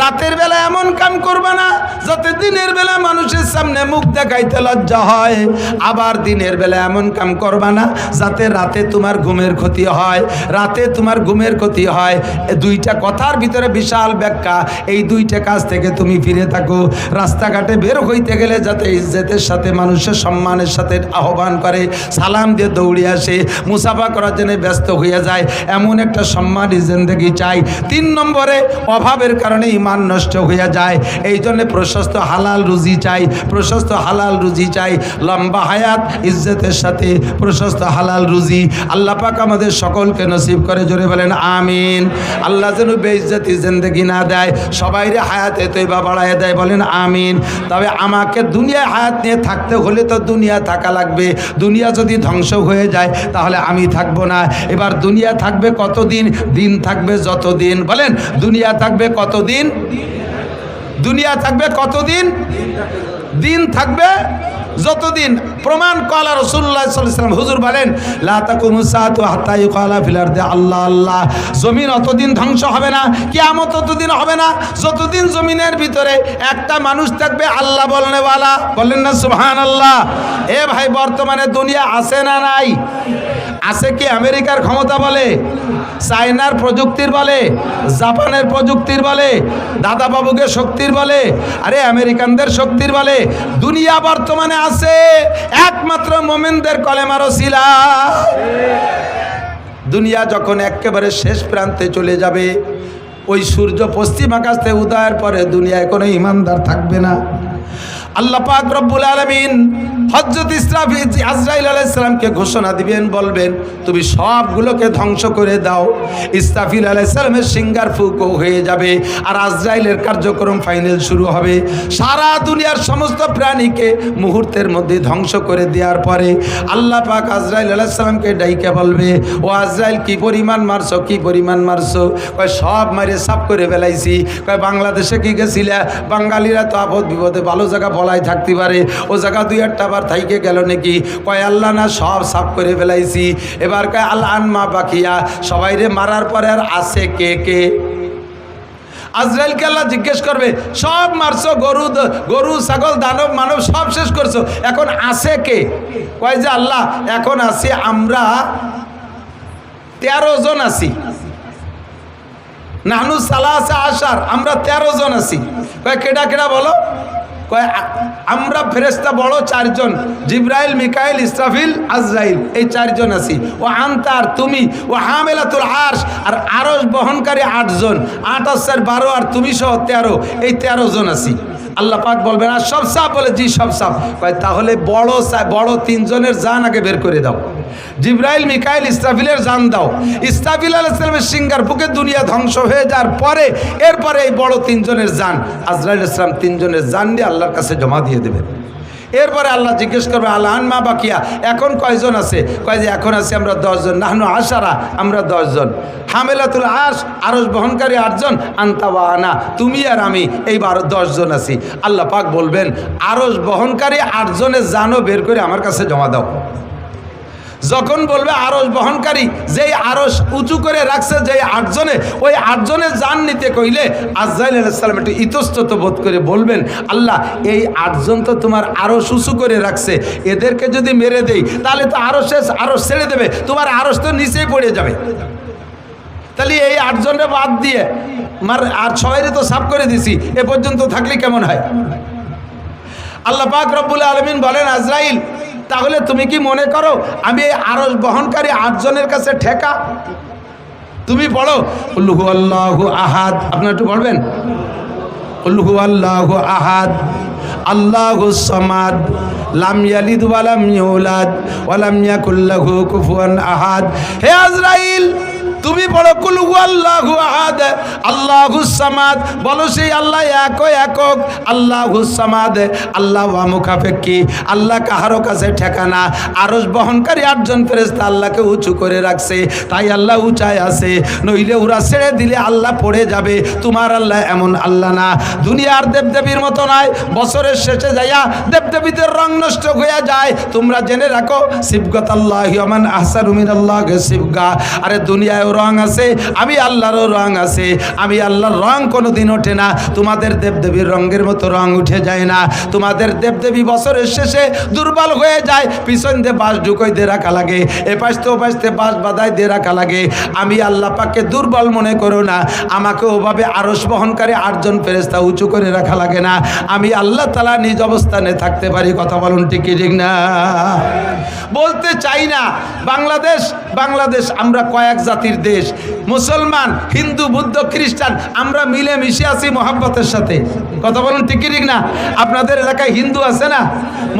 রাতের বেলা এমন কাম করবা না যাতে দিনের বেলা মানুষের সামনে মুখ দেখাইতে লজ্জা হয়। আবার দিনের বেলা এমন কাম করবা না যাতে রাতে তোমার ঘুমের ক্ষতি হয়। রাতে তোমার ঘুমের ক্ষতি হয়, দুইটা কথার ভিতরে বিশাল ব্যাখ্যা। এই দুইটা কাজ থেকে তুমি ফিরে থাকো। রাস্তাঘাটে বের হইতে গেলে যাতে ইজ্জতের সাথে মানুষের সম্মানের সাথে আহ্বান করে, সালাম দিয়ে দৌড়ে আসে, মুসাফা করার জন্য ব্যস্ত হয়ে যায়, এমন একটা সম্মানী জিন্দেগি চাই। 3 নম্বরে অভাবের কারণে ঈমান নষ্ট হয়ে যায়, এই জন্য প্রশস্ত হালাল রুজি চাই। প্রশস্ত হালাল রুজি চাই, লম্বা হায়াত ইজ্জতের সাথে প্রশস্ত হালাল রুজি আল্লাহ পাক আমাদের সকলকে নসিব করে। জোরে বলেন আমিন। আল্লাহ যেন বেইজ্জতি জিন্দেগি না দেয়, সবাইরে হায়াতে তৈবা বাড়ায় দেয়। বলেন আমিন। তবে আমাকে দুনিয়ায় হায়াত নিয়ে থাকতে হলে তো দুনিয়া থাকা লাগবে। দুনিয়া যদি ধ্বংস হয়ে যায় তাহলে আমি থাকবো না। এবার দুনিয়া থাকবে কতদিন? দিন থাকবে যতদিন। বলেন দুনিয়া থাকবে কতদিন? দুনিয়া থাকবে কতদিন? দিন থাকবে যতদিন। প্রমাণ কলা রাসূলুল্লাহ সাল্লাল্লাহু আলাইহি ওয়াসাল্লাম, হুজুর বলেন লা তাকুমু সাআতু হাত্তা ইউকালা ফিল আরদি আল্লাহ আল্লাহ। জমিন অতদিন ধ্বংস হবে না, কিয়ামত ততদিন হবে না যতদিন জমিনের ভিতরে একটা মানুষ থাকবে আল্লাহ বলনেওয়ালা। বলেন না সুবহানাল্লাহ। এ ভাই, বর্তমানে দুনিয়া আছে না নাই? আছে কি আমেরিকার ক্ষমতা বলে, চায়নার প্রযুক্তির বলে, জাপানের প্রযুক্তির বলে, দাদা বাবুকে শক্তির বলে, আরে আমেরিকানদের শক্তির বলে? দুনিয়া বর্তমানে আছে একমাত্র মুমিনদের কলেমার ওসিলা। দুনিয়া যখন একেবারে শেষ প্রান্তে চলে যাবে, ওই সূর্য পশ্চিম আকাশ থেকে উদয়ের পরে দুনিয়ায় কোনো ইমানদার থাকবে না। আল্লাহ পাক রব্বুল আলামিন হযরত আজরাইল আলাইহিস সালামকে ঘোষণা দিবেন, বলবেন তুমি সবগুলোকে ধ্বংস করে দাও। ইসরাফিল আলাইহিস সালামের সিঙ্গার ফুঁকো হয়ে যাবে আর আজরাইলের কার্যক্রম ফাইনাল শুরু হবে। সারা দুনিয়ার সমস্ত প্রাণীকে মুহূর্তের মধ্যে ধ্বংস করে দেওয়ার পরে আল্লাহ পাক আজরাইল আলাইহিস সালামকে ডাইকে বলবে, ও আজরাইল কি পরিমাণ মারছো, কি পরিমাণ মারছো? কয় সব মারে সাফ করে ফেলাইছি। কয় বাংলাদেশে কি গেছিলা? বাঙালিরা তো আপদ বিপদে ভালো জায়গা বলাই থাকতে পারে, ও জায়গা 2-1টা বার থাইকে গেল নাকি? কয় আল্লাহ না, সব সাফ করে ফেলাইছি। এবার কয় আল আনমা বাকিয়া, সবাইরে মারার পরে আর আছে কে কে? আজরাইলকে আল্লাহ জিজ্ঞেস করবে, সব মারছো, গরু ছাগল দানব মানব সব শেষ করছো, এখন আছে কে? কয় যে আল্লাহ এখন আছি আমরা 13 জন আছি। নাহনু সালাসা আশার, আমরা 13 জন আছি। কয় কেডা কেডা বলো? কয় আমরা ফেরেশতা বড় 4 জন, জিবরাইল, মিকাইল, ইসরাফিল, আজরাইল, এই 4 জন আছি। ও আনতার তুমি, ও হামেলাতুল আরশ, আর আরশ বহনকারী 8 জন, 8 আর 12 আর তুমি সহ 13, এই 13 জন আছি। আল্লাহ পাক বলবেন আর সব সাফ? বলে জি সব সাফ। কয় তাহলে বড় 3 জনের জান আগে বের করে দাও। জিবরাইল, মিকাইল, ইসরাফিলের জান দাও। ইসরাফিল আলাইহিস সালামের সিঙ্গার বুকে দুনিয়া ধ্বংস হয়ে যাওয়ার পরে এরপরে এই বড় 3 জনের জান আজরাইল আলাইহিস সালাম 3 জনের জান দিয়ে আল্লাহর কাছে জমা দিয়ে দেবেন। এরপরে আল্লাহ জিজ্ঞেস করবে আল আনমা বাকিয়া, এখন কয়জন আছে? কয় যে এখন আছে আমরা 10 জন। নাহনু আশারা, আমরা 10 জন। হামেলাতুল আরশ, আরশ বহনকারী 8 জন, আনতা ওয়া আনা, তুমি আর আমি, এই 10 জন আছি। আল্লাহ পাক বলবেন আরশ বহনকারী 8 জনের জানও বের করে আমার কাছে জমা দাও। যখন বলবে আরশ বহনকারী, যেই আরশ উঁচু করে রাখছে যেই 8 জনে, ওই 8 জনের জান নিতে কইলে আজরাইল আলাইহিস সালাম একটু ইতস্তত বোধ করে বলবেন, আল্লাহ এই 8 জন তো তোমার আরশ উঁচু করে রাখছে, এদেরকে যদি মেরে দেই তাহলে তো আরশ ছেড়ে দেবে, তোমার আরশ তো নিচেই পড়ে যাবে। তাহলে এই 8 জনের বাদ দিয়ে আর 6 তো সাফ করে দিছি, এ পর্যন্ত থাকলে কেমন হয়? আল্লাহ পাক রব্বুল আলামিন বলেন, আজরাইল তাহলে তুমি কি মনে করো আমি এই আরশ বহনকারী 8 জনের কাছে ঠেকা? তুমি পড়ো কুল হুয়াল্লাহু আহাদ, আপনারা একটু পড়বেন কুল হুয়াল্লাহু আহাদ আল্লাহুস সামাদ লাম ইয়ালিদ ওয়া লাম ইউলাদ ওয়া লাম ইয়াকুল লাহু কুফুয়ান আহাদ। হে আজরাইল তুমি বলো কুল হুয়াল্লাহু আহাদ আল্লাহুস সামাদ, বলো সেই আল্লাহ একক আল্লাহুস সামাদ, আল্লাহ ওয়া মুখাফেক্কি, আল্লাহ কাহারো কাছে ঠেকানা। আরশ বহনকারী 8 জন ফেরেশতা আল্লাহকে উঁচু করে রাখছে, তাই আল্লাহ উঁচায় আছে, নইলে ওরা ছেড়ে দিলে আল্লাহ পড়ে যাবে। তোমার আল্লাহ এমন আল্লাহ না, দুনিয়ার দেবদেবীর মতো নয়। বছরের শেষে যাইয়া দেবদেবীদের রং নষ্ট হয়ে যায়। তোমরা জেনে রাখো সিবগাত আল্লাহি ওয়া মান আহসানু মিনাল্লাহি সিবগা। আরে দুনিয়ায় রং আছে, আমি আল্লাহরও রং আছে। আমি আল্লাহর রং কোনোদিন ওঠে না, তোমাদের দেবদেবীর রঙের মতো রং উঠে যায় না। তোমাদের দেবদেবী বছরের শেষে দুর্বল হয়ে যায়, পিছন দিয়ে বাঁশ ঢুকোই দিয়ে রাখা লাগে, এপাশ তো ওপাশ দিয়ে বাঁশ বাঁধাই দিয়ে রাখা লাগে। আমি আল্লাহ পাককে দুর্বল মনে করো না, আমাকে ওভাবে আরশ বহনকারী 8 জন ফেরেশতা উঁচু করে রাখা লাগে না। আমি আল্লাহ তাআলা নিজ অবস্থানে থাকতে পারি। কথা বলুন ঠিক কি ঠিক না? বলতে চাই না বাংলাদেশ আমরা কয়েক জাতির দেশ, মুসলমান হিন্দু বৌদ্ধ খ্রিস্টান আমরা মিলে মিশে আছি মহব্বতের সাথে। কথা বলুন ঠিক কি ঠিক না? আপনাদের এলাকায় হিন্দু আছে না?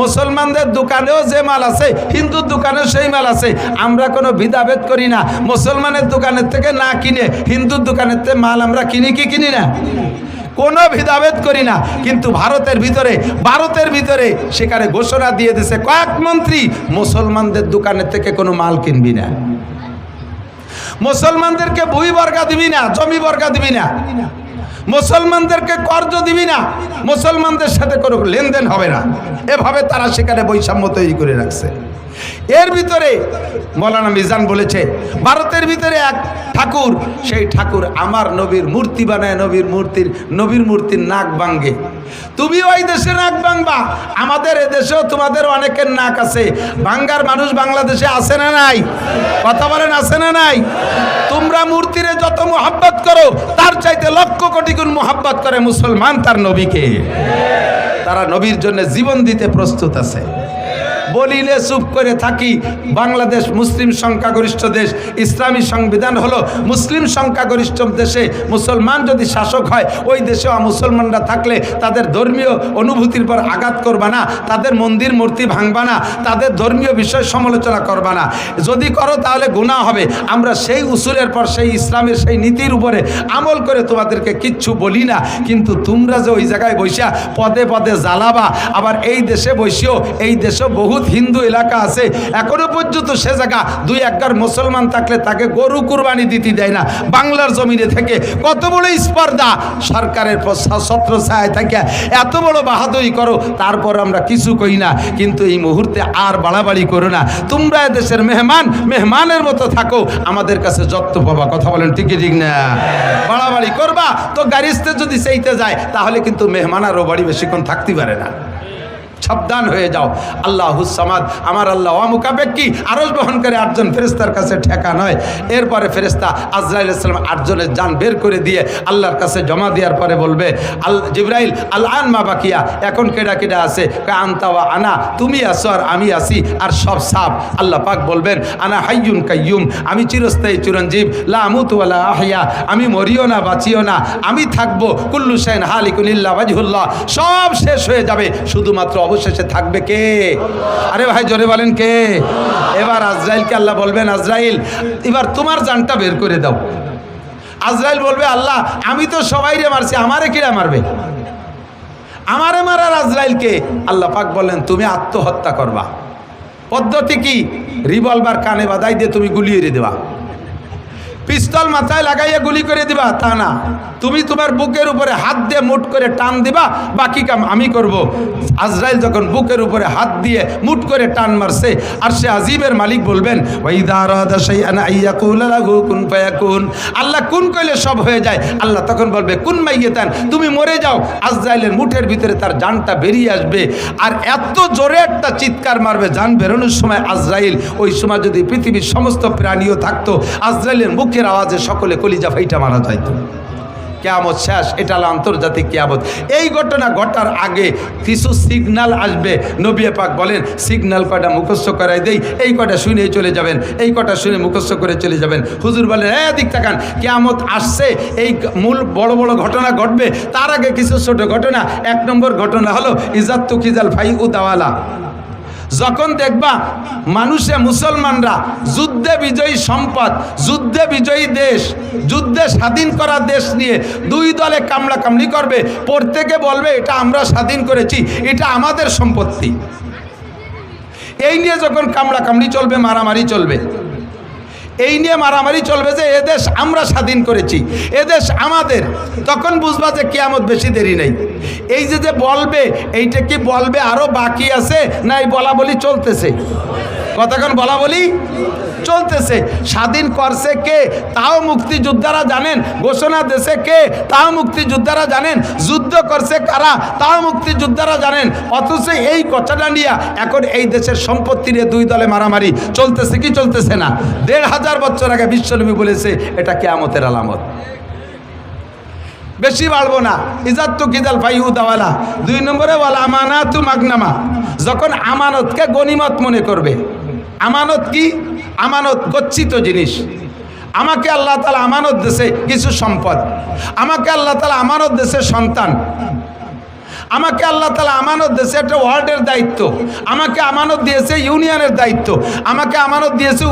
মুসলমানদের দোকানেও যে মাল আছে হিন্দুর দোকানেও সেই মাল আছে। আমরা কোনো ভেদাভেদ করি না, মুসলমানের দোকানের থেকে না কিনে হিন্দুর দোকানের থেকে মাল আমরা কিনি কি কিনি না, কোনো ভেদাভেদ করি না। কিন্তু ভারতের ভিতরে সেখানে ঘোষণা দিয়ে দিয়েছে কয়েক মন্ত্রী, মুসলমানদের দোকানের থেকে কোনো মাল কিনবি না, মুসলমানদেরকে ভূমি বর্গা দিবি না, জমি বর্গা দিবি না, মুসলমানদেরকে কর্জ দিবি না, মুসলমানদের সাথে কোনো লেনদেন হবে না। এভাবে তারা সেখানে বৈষম্য তৈরি করে রাখছে। এর ভিতরে মৌলানা মিজান বলেছে ভারতের ভিতরে এক ঠাকুর, সেই ঠাকুর আমার নবীর মূর্তি বানায়, নবীর মূর্তির নাক ভাঙে। তুমি ওই দেশে নাক ভাঙবা, আমাদের এদেশেও তোমাদের অনেকের নাক আছে। ভাঙ্গার মানুষ বাংলাদেশে আছে না নাই? কথা বলেন আছে না নাই? তোমরা মূর্তিরে যত মোহাব্বত করো তার চাইতে লক্ষ কোটি গুণ মোহাব্বত করে মুসলমান তার নবীকে। তারা নবীর জন্য জীবন দিতে প্রস্তুত আছে। বলিলে চুপ করে থাকি। বাংলাদেশ মুসলিম সংখ্যাগরিষ্ঠ দেশ, ইসলামী সংবিধান হলো মুসলিম সংখ্যাগরিষ্ঠ দেশে মুসলমান যদি শাসক হয়, ওই দেশে মুসলমানরা থাকলে তাদের ধর্মীয় অনুভূতির পর আঘাত করবা না, তাদের মন্দির মূর্তি ভাঙবা না, তাদের ধর্মীয় বিষয় সমালোচনা করবা না। যদি করো তাহলে গুনাহ হবে। আমরা সেই উসুলের পর সেই ইসলামের সেই নীতির উপরে আমল করে তোমাদেরকে কিচ্ছু বলি না। কিন্তু তোমরা যে ওই জায়গায় বসিয়া পদে পদে জ্বালাবা, আবার এই দেশে বসিও, এই দেশে বহুত হিন্দু এলাকা আছে এখনো পর্যন্ত সে জায়গা 2-1 মুসলমান থাকলে তাকে গরু কুরবানি দিতে দেয় না। বাংলার জমিনে থেকে কত বড় স্পর্ধা, সরকারের ছত্রছায়ায় থেকে এত বড় বাহাদুরি করো, তারপর আমরা কিছু কই না। কিন্তু এই মুহূর্তে আর বাড়াবাড়ি করো না। তোমরা দেশের মেহমানের মতো থাকো, আমাদের কাছে যত্ন পাবা। কথা বলেন ঠিক ঠিক না? বাড়াবাড়ি করবা তো গাড়িতে যদি চাইতে যায় তাহলে কিন্তু মেহমান আরও বাড়ি বেশিক্ষণ থাকতে পারে না। সাবধান হয়ে যাও। আল্লাহুস সামাদ, আমার আল্লাহ অমুখাপেক্ষী, আরশ বহন করে 8 জন ফেরেশতার কাছে ঠেকা নয়। এরপরে ফেরেশতা আজরাইল আলাইহিস সালাম 8 জনের জান বের করে দিয়ে আল্লাহর কাছে জমা দেওয়ার পরে বলবে, জিবরাইল আল আন মা বাকিয়া, এখন কেডা কেডা আছে? আনতা ওয়া আনা, তুমি আছো আর আমি আছি, আর সব সাফ। আল্লাহ পাক বলবেন, আনা হাইয়ুন কাইয়ুম, আমি চিরস্থায়ী চিরঞ্জীব, লা আমুতু ওয়া লা আহইয়া, আমি মরিও না বাঁচিও না, আমি থাকবো। কুল্লু শাইইন হালিকুন ইল্লা ওয়াজহুল্লাহ, সব শেষ হয়ে যাবে, শুধুমাত্র অবশেষে থাকবে কে? আরে ভাই জোরে বলেন কে? এবার আজরাইলকে আল্লাহ বলবেন, আজরাইল এবার তোমার জানটা বের করে দাও। আজরাইল বলবে, আল্লাহ আমি তো সবাইরে মারছি, আমারে কিরা মারবে? আমারে মারার আজরাইলকে? আল্লাহ পাক বললেন, তুমি আত্মহত্যা করবা। পদ্ধতি কি? রিভলভার কানে বাঁধাই দিয়ে তুমি গুলি এড়িয়ে দেবা, পিস্তল মাথায় লাগাইয়া গুলি করে দিবা তা না, তুমি তোমার বুকের উপরে হাত দিয়ে মুট করে টান দিবা, বাকি কাম আমি করব। আজরাইল যখন বুকের উপরে হাত দিয়ে মুট করে টান মারছে, আর সে আজিবের মালিক বলবেন, আল্লাহ কুন কইলে সব হয়ে যায়। আল্লাহ তখন বলবে, কুন মাইয়াতান, তুমি মরে যাও। আজরাইলের মুঠের ভিতরে তার জানটা বেরিয়ে আসবে, আর এত জোরে একটা চিৎকার মারবে জান বেরোনোর সময় আজরাইল। ওই সময় যদি পৃথিবীর সমস্ত প্রাণীও থাকতো, আজরাইলের মুখ ডঙ্কের আওয়াজে সকলে কলিজা ফাইটা মারা যাইত। কিয়ামত শেষ, এটা হলো আন্তর্জাতিক কিয়ামত। এই ঘটনা ঘটার আগে কিছু সিগন্যাল আসবে। নবী পাক বলেন সিগন্যাল কয়টা মুখস্থ করাই দেই, এই কয়টা শুনেই চলে যাবেন, এই কয়টা শুনে মুখস্থ করে চলে যাবেন। হুজুর বলেন দিক তাকান, কিয়ামত আসছে, এই মূল বড় বড় ঘটনা ঘটবে, তার আগে কিছু ছোট ঘটনা। 1 নম্বর ঘটনা হলো ইজাত্তু কিজাল ফাই উদাওয়ালা। যখন দেখবা মানুষে মুসলমানরা যুদ্ধে বিজয়ী সম্পদ, যুদ্ধে বিজয়ী দেশ, যুদ্ধে স্বাধীন করা দেশ নিয়ে 2 দলে কামড়াকামড়ি করবে, প্রত্যেকে বলবে এটা আমরা স্বাধীন করেছি, এটা আমাদের সম্পত্তি। এই নিয়ে যখন কামড়াকামড়ি চলবে, মারামারি চলবে, এই নিয়ে মারামারি চলবে যে এদেশ আমরা স্বাধীন করেছি, এদেশ আমাদের, তখন বুঝবা যে কিয়ামত বেশি দেরি নেই। এই যে বলবে, এইটা কি বলবে আরো বাকি আছে না এই বলা বলি চলতেছে? কতক্ষণ বলা বলি চলতেছে। স্বাধীন করছে কে তাও মুক্তিযোদ্ধারা জানেন, ঘোষণা দেশে কে তাও মুক্তিযোদ্ধারা জানেন, যুদ্ধ করছে কারা তাও মুক্তিযোদ্ধারা জানেন। অথচ এই কথাটা নিয়ে এখন এই দেশের সম্পত্তি নিয়ে 2 দলে মারামারি চলতেছে কি চলতেছে না? 1500 বছর আগে বিশ্বনবী বলেছে এটা কিয়ামতের আলামত। বেশি বাড়বো না। ইজাত্তু কিদাল ফাইউদাওয়ালা। 2 নম্বরে ওয়াল আমানাতু মাগনামা। যখন আমানতকে গনিমত মনে করবে। আমানত কি? আমানত গচ্ছিত জিনিস। আমাকে আল্লাহ তাআলা আমানত দিয়েছে কিছু সম্পদ, আমাকে আল্লাহ তাআলা আমানত দিয়েছে সন্তান, আমাকে আল্লাহ তাআলা আমানত দিয়েছে একটা ওয়ার্ডের দায়িত্ব, আমাকে আমানত দিয়েছে ইউনিয়নের দায়িত্ব, আমাকে আমানত দিয়েছে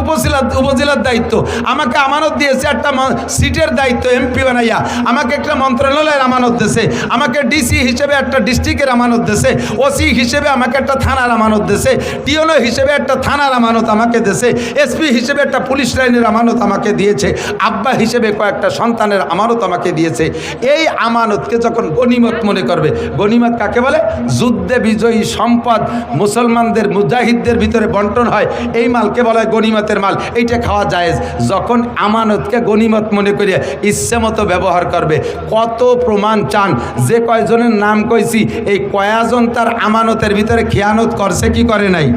উপজেলার দায়িত্ব, আমাকে আমানত দিয়েছে একটা সিটের দায়িত্ব এমপি বানাইয়া, আমাকে একটা মন্ত্রণালয়ের আমানত দিয়েছে, আমাকে ডিসি হিসেবে একটা ডিস্ট্রিক্টের আমানত দিয়েছে, ওসি হিসেবে আমাকে একটা থানার আমানত দিয়েছে, টিওনো হিসেবে একটা থানার আমানত আমাকে দিয়েছে, এসপি হিসেবে একটা পুলিশ লাইনের আমানত আমাকে দিয়েছে, আব্বা হিসেবে কয়েকটা সন্তানের আমানত আমাকে দিয়েছে। এই আমানতকে যখন গনিমত মনে করবে, গনিমত কাকে বলে? যুদ্ধে বিজয়ী সম্পদ মুসলমানদের মুজাহিদদের ভিতরে বন্টন হয়, এই মালকে বলা হয় গনিমতের মাল, এইটা খাওয়া জায়েজ। যখন আমানতকে গনিমত মনে করিয়া ইচ্ছে মতো ব্যবহার করবে। কত প্রমাণ চান? যে কয়জনের নাম কইছি এই কয়জন তার আমানতের ভিতরে খেয়ানত করছে কি করে নাই?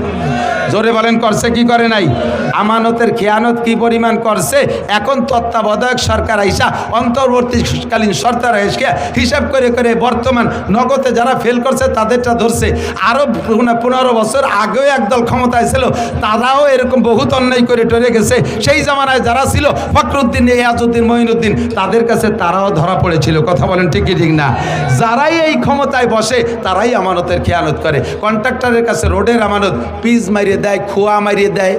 জোরে বলেন করছে কি করে নাই? আমানতের খেয়ানত কি পরিমাণ করছে? এখন তত্ত্বাবধায়ক সরকার আইসা, অন্তর্বর্তীকালীন সরকার আইসা হিসাব করে করে বর্তমান নগদে যারা ফেল করছে তাদেরটা ধরছে। আরও 15 বছর আগেও একদল ক্ষমতায় ছিল, তারাও এরকম বহুত অন্যায় করে টরে গেছে। সেই জামানায় যারা ছিল ফখরুদ্দিন, ইয়াজউদ্দিন, মঈনুদ্দিন, তাদের কাছে তারাও ধরা পড়েছিল। কথা বলেন ঠিক কি ঠিক না? যারাই এই ক্ষমতায় বসে তারাই আমানতের খেয়ানত করে। কন্ট্রাক্টরের কাছে রোডের আমানত পিচ মারিয়ে দেয়, খোয়া মারিয়ে দেয়,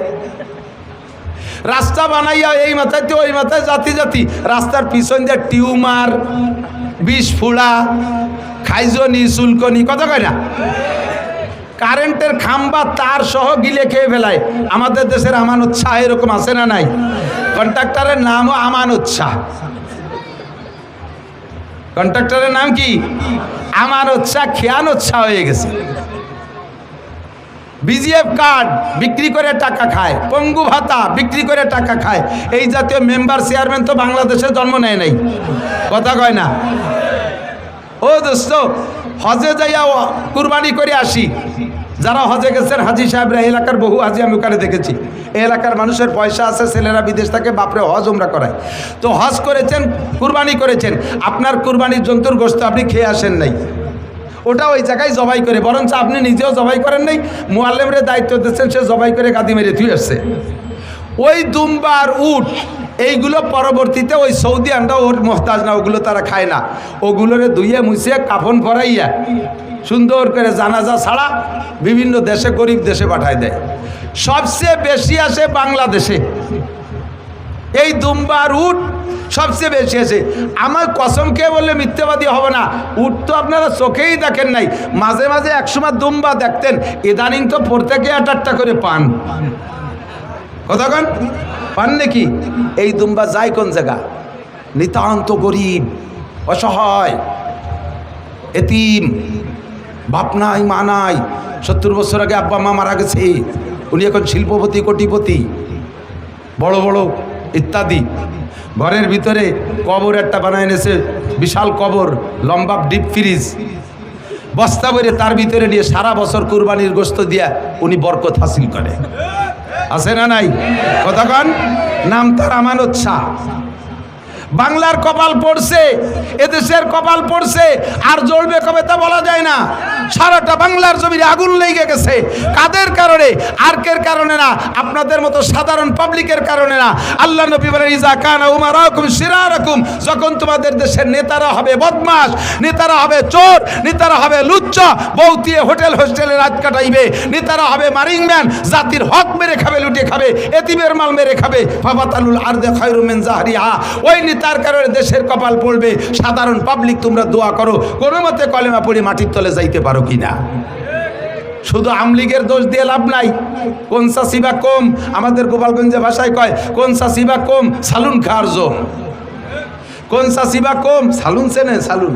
রাস্তা বানাইয়া এই মাথায় ওই মাথায় জাতি জাতি রাস্তার পিছন দিয়ে টিউমার, বিষ ফুড়া, খাইজনি, চুলকনি, কথা কয় না? কারেন্টের খাম্বা তার সহ গিলে খেয়ে ফেলায়। আমাদের দেশের আমানত শাহ এরকম আছে না নাই? কন্ট্রাক্টরের নামও আমানত শাহ। কন্ট্রাক্টরের নাম কি? আমানত শাহ। খেয়ানত শাহ হয়ে গেছে। বিজিএফ কার্ড বিক্রি করে টাকা খায়, পঙ্গু ভাতা বিক্রি করে টাকা খায়। এই জাতীয় মেম্বার চেয়ারম্যান তো বাংলাদেশে জন্ম নেয় নাই। কথা কয় না? ও দোস্ত, হজে যাইয়া কুরবানি করে আসি। যারা হজে গেছেন হাজি সাহেবরা, এলাকার বহু হাজি আমি ওখানে দেখেছি। এই এলাকার মানুষের পয়সা আছে, ছেলেরা বিদেশ থেকে বাপরে হজ উমরা করায়। তো হজ করেছেন, কুরবানি করেছেন, আপনার কুরবানির জন্তুর গোশত আপনি খেয়ে আসেন নাই, ওটা ওই জায়গায় জবাই করে, বরঞ্চ আপনি নিজেও জবাই করেন নাই, মুআল্লিমের দায়িত্ব দিচ্ছেন, সে জবাই করে গাদি মেরে থুয়ে আসছে। ওই দুম্বার উট এইগুলো পরবর্তীতে ওই সৌদি আন্ডা ওর মোহতাজ না, ওগুলো তারা খায় না। ওগুলোরে ধুইয়ে মুছিয়ে কাফন পরাইয়া সুন্দর করে জানাজা ছাড়া বিভিন্ন দেশে, গরিব দেশে পাঠায় দেয়। সবচেয়ে বেশি আসে বাংলাদেশে এই দুম্বার উট, সবচেয়ে বেশি আছে। আমার কসম খেয়ে বললে মিথ্যাবাদী হবে না, উট তো আপনারা চোখেই দেখেন নাই। মাঝে মাঝে একসময় দুম্বা দেখতেন, ইদানিং তো প্রত্যেকে 8-8টা করে পান। কতক্ষণ পান নাকি? এই দুম্বা যায় কোন জায়গা? নিতান্ত গরিব, অসহায়, এতিম, বাপ নাই মা নাই, 70 বছর আগে আব্বা মা মারা গেছে, উনি এখন শিল্পপতি, কোটিপতি, বড় বড় ইত্যাদি। ঘরের ভিতরে কবর একটা বানায় এনেছে, বিশাল কবর, লম্বা ডিপ ফ্রিজ, বস্তা ভরে তার ভিতরে নিয়ে সারা বছর কুরবানির গোশত দিয়া উনি বরকত হাসিল করে। আছে না নাই? কতক্ষণ? নাম তার আমানত শাহ। বাংলার কপাল পড়ছে, এদেশের কপাল পড়ছে, আর জ্বলবে কবে তা বলা যায় না। সারাটা বাংলার জমিনে আগুন লেগে গেছে। কাদের কারণে? আর্কের কারণে না, আপনাদের মতো সাধারণ পাবলিকের কারণে না। আল্লাহ নবী বলেন ইজা কানা উমারাকুম শিরারাকুম, যখন তোমাদের দেশের নেতারা হবে বদমাশ, নেতারা হবে চোর, নেতারা হবে লুচ্চা, বউতিয়ে হোটেল হোস্টেলে রাত কাটাইবে, নেতারা হবে মারিংম্যান, জাতির হক মেরে খাবে, লুটে খাবে, এতিমের মাল মেরে খাবে, ফাবাতালুল আরদে খায়রু মিন জাহরিহা, ওই নেতার কারণে দেশের কপাল পড়বে। সাধারণ পাবলিক তোমরা দোয়া করো কোনো মতে কলেমা পড়ে মাটির তলে যাইতে পারো কিনা। শুধু আমলিগের দোষ দিয়ে লাভ নাই। কোন সাসিবা কম, আমাদের গোপালগঞ্জে ভাষায় কয় কোন সাসিবা কম সালুন খার জো, কোন সাসিবা কম সালুন চেনে সালুন।